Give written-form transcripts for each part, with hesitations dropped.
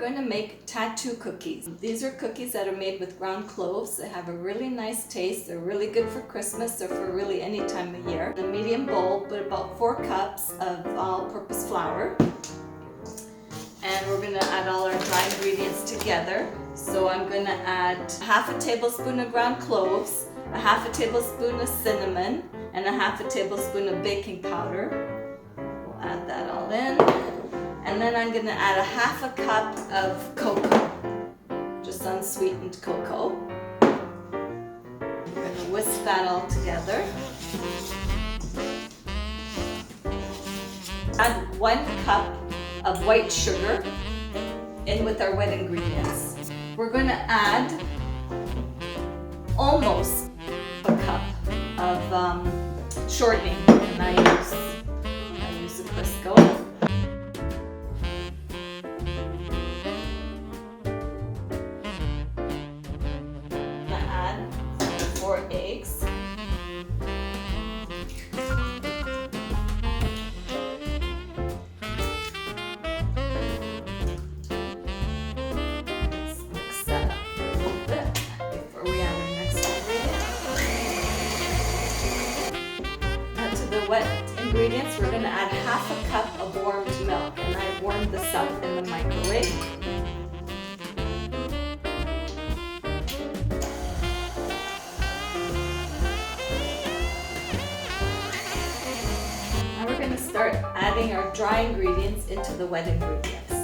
going to make Tatu cookies. These are cookies that are made with ground cloves. They have a really nice taste. They're really good for Christmas or for really any time of year. In a medium bowl, put about 4 cups of all-purpose flour. And we're going to add all our dry ingredients together. So I'm going to add half a tablespoon of ground cloves, a half a tablespoon of cinnamon, and a half a tablespoon of baking powder. We'll add that all in. And then I'm going to add a half a cup of cocoa, just unsweetened cocoa. I'm going to whisk that all together. Add 1 cup of white sugar in with our wet ingredients. We're going to add almost a cup of shortening, and I use the Crisco. Add 4 eggs. Let's mix that up a little bit before we add our next ingredient. Now to the wet ingredients, we're going to add half a cup of warmed milk, and I've warmed this up in the microwave. We're going to start adding our dry ingredients into the wet ingredients.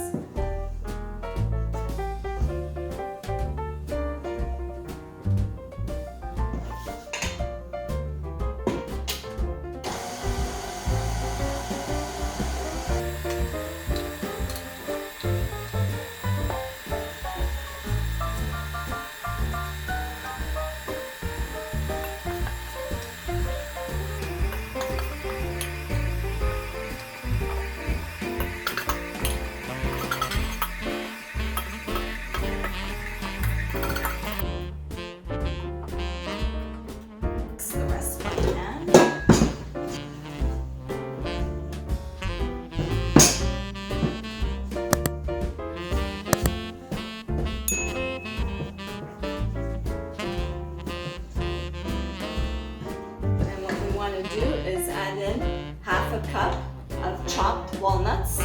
Do is add in half a cup of chopped walnuts,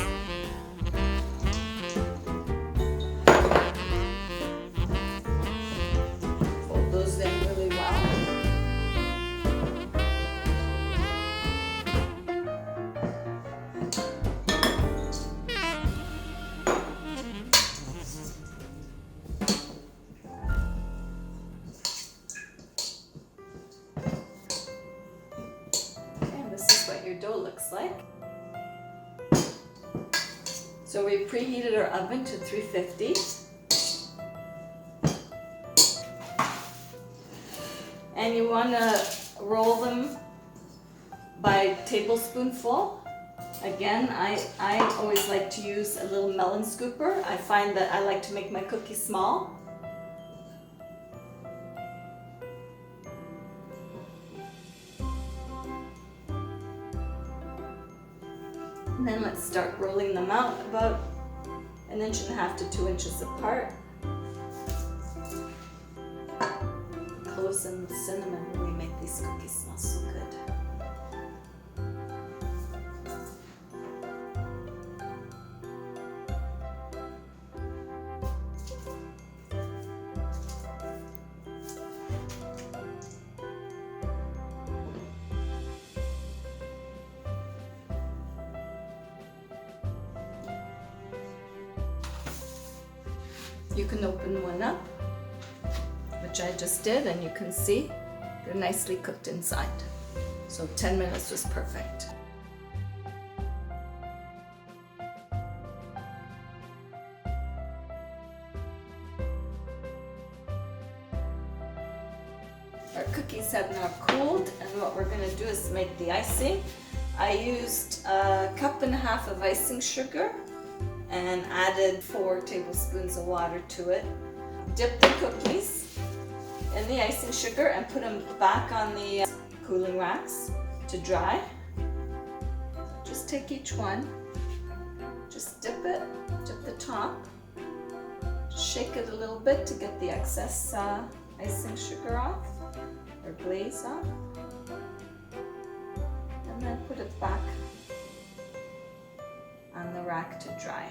fold those in really well. Your dough looks like. So we preheated our oven to 350. And you want to roll them by tablespoonful. Again, I always like to use a little melon scooper. I find that I like to make my cookies small. And then let's start rolling them out about 1.5 inches to 2 inches apart. Cloves and cinnamon really make these cookies smell so good. You can open one up, which I just did, and you can see they're nicely cooked inside. So 10 minutes was perfect. Our cookies have now cooled, and what we're going to do is make the icing. I used 1.5 cups of icing sugar and added 4 tablespoons of water to it. Dip the cookies in the icing sugar and put them back on the cooling racks to dry. Just take each one, just dip the top, shake it a little bit to get the excess icing sugar off or glaze off. And then put it back on the rack to dry.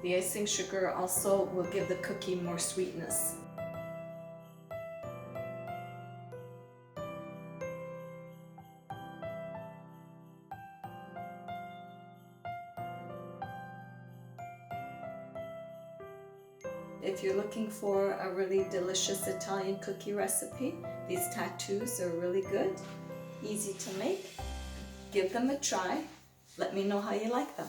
The icing sugar also will give the cookie more sweetness. If you're looking for a really delicious Italian cookie recipe, these tattoos are really good, easy to make. Give them a try. Let me know how you like them.